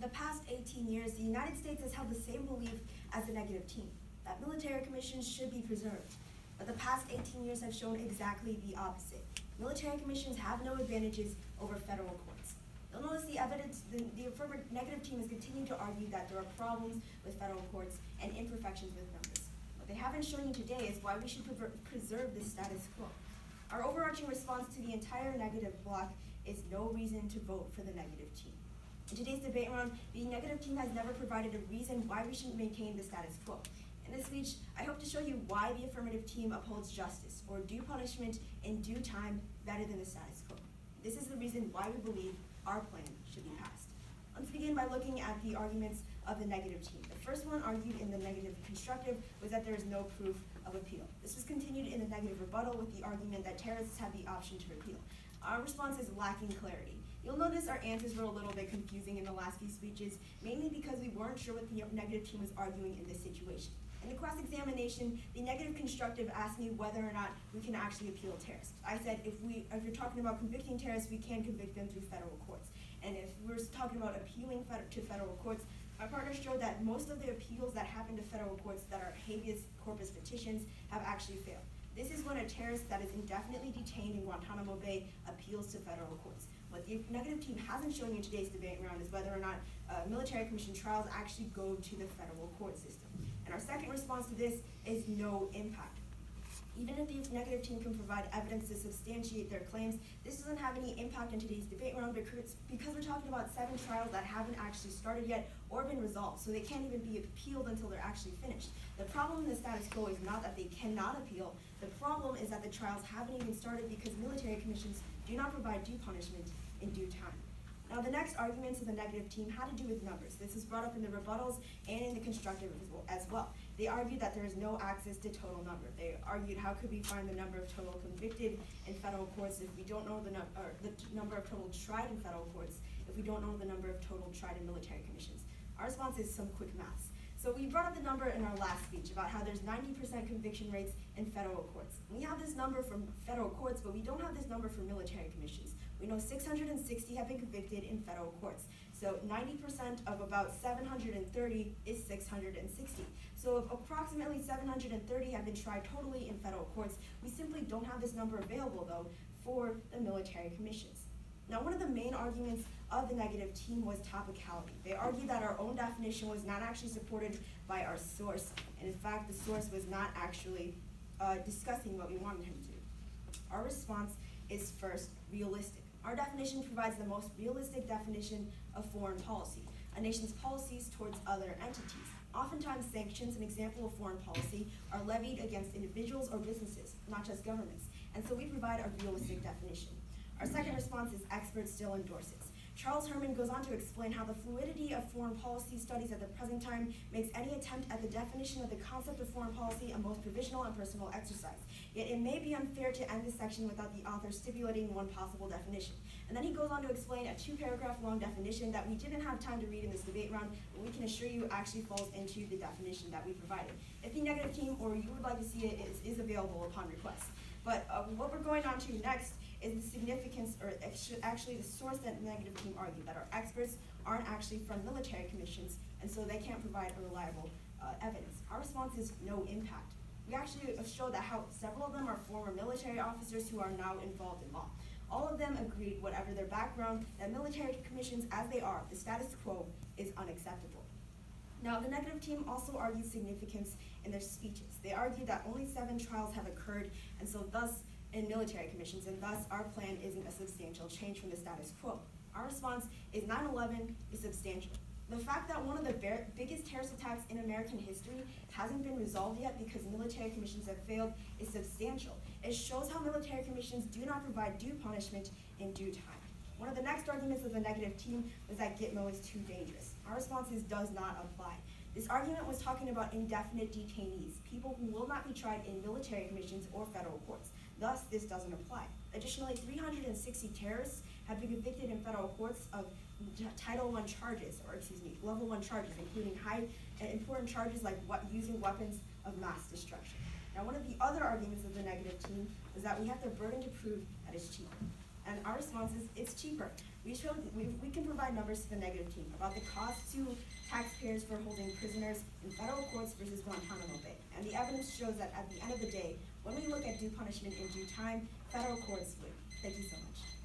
the past 18 years, the United States has held the same belief as the negative team, that military commissions should be preserved. But the past 18 years have shown exactly the opposite. Military commissions have no advantages over federal courts. You'll notice the evidence, the affirmative negative team has continued to argue that there are problems with federal courts and imperfections with numbers. What they haven't shown you today is why we should preserve the status quo. Our overarching response to the entire negative block is no reason to vote for the negative team. In today's debate round, the negative team has never provided a reason why we should maintain the status quo. In this speech, I hope to show you why the affirmative team upholds justice, or due punishment in due time, better than the status quo. This is the reason why we believe our plan should be passed. Let's begin by looking at the arguments of the negative team. The first one argued in the negative constructive was that there is no proof of appeal. This was continued in the negative rebuttal with the argument that terrorists have the option to appeal. Our response is lacking clarity. You'll notice our answers were a little bit confusing in the last few speeches, mainly because we weren't sure what the negative team was arguing in this situation. In the cross-examination, the negative constructive asked me whether or not we can actually appeal terrorists. I said if you're talking about convicting terrorists, we can convict them through federal courts. And if we're talking about appealing to federal courts, my partners showed that most of the appeals that happen to federal courts that are habeas corpus petitions have actually failed. This is when a terrorist that is indefinitely detained in Guantanamo Bay appeals to federal courts. What the negative team hasn't shown you in today's debate round is whether or not military commission trials actually go to the federal court system. And our second response to this is no impact. Even if the negative team can provide evidence to substantiate their claims, this doesn't have any impact in today's debate round because we're talking about 7 trials that haven't actually started yet or been resolved, so they can't even be appealed until they're actually finished. The problem in the status quo is not that they cannot appeal, the problem is that the trials haven't even started because military commissions do not provide due punishment in due time. Now, the next arguments of the negative team had to do with numbers. This is brought up in the rebuttals and in the constructive as well. They argued that there is no access to total number. They argued, how could we find the number of total convicted in federal courts if we don't know the number of total tried in federal courts, if we don't know the number of total tried in military commissions? Our response is some quick maths. So we brought up the number in our last speech about how there's 90% conviction rates in federal courts. We have this number from federal courts, but we don't have this number for military commissions. We know 660 have been convicted in federal courts. So 90% of about 730 is 660. So if approximately 730 have been tried totally in federal courts, we simply don't have this number available, though, for the military commissions. Now, one of the main arguments of the negative team was topicality. They argued that our own definition was not actually supported by our source, and in fact, the source was not actually discussing what we wanted him to. Our response is first, realistic. Our definition provides the most realistic definition of foreign policy, a nation's policies towards other entities. Oftentimes, sanctions, an example of foreign policy, are levied against individuals or businesses, not just governments, and so we provide a realistic definition. Our second response is experts still endorse it. Charles Herman goes on to explain how the fluidity of foreign policy studies at the present time makes any attempt at the definition of the concept of foreign policy a most provisional and personal exercise. Yet it may be unfair to end this section without the author stipulating one possible definition. And then he goes on to explain a 2-paragraph long definition that we didn't have time to read in this debate round, but we can assure you actually falls into the definition that we provided. If the negative team or you would like to see it is available upon request. But what we're going on to next is the significance, or actually the source that the negative team argued, that our experts aren't actually from military commissions, and so they can't provide a reliable evidence. Our response is no impact. We actually showed that how several of them are former military officers who are now involved in law. All of them agreed, whatever their background, that military commissions as they are, the status quo, is unacceptable. Now, the negative team also argued significance in their speeches. They argued that only 7 trials have occurred, and so thus, in military commissions, and thus our plan isn't a substantial change from the status quo. Our response is 9/11 is substantial. The fact that one of the biggest terrorist attacks in American history hasn't been resolved yet because military commissions have failed is substantial. It shows how military commissions do not provide due punishment in due time. One of the next arguments of the negative team was that Gitmo is too dangerous. Our response is does not apply. This argument was talking about indefinite detainees, people who will not be tried in military commissions or federal courts. Thus, this doesn't apply. Additionally, 360 terrorists have been convicted in federal courts of level 1 charges, including high and important charges like using weapons of mass destruction. Now, one of the other arguments of the negative team is that we have the burden to prove that it's cheaper. And our response is, it's cheaper. We can provide numbers to the negative team about the cost to taxpayers for holding prisoners in federal courts versus Guantanamo Bay. And the evidence shows that at the end of the day, when we look at due punishment in due time, federal courts win. Thank you so much.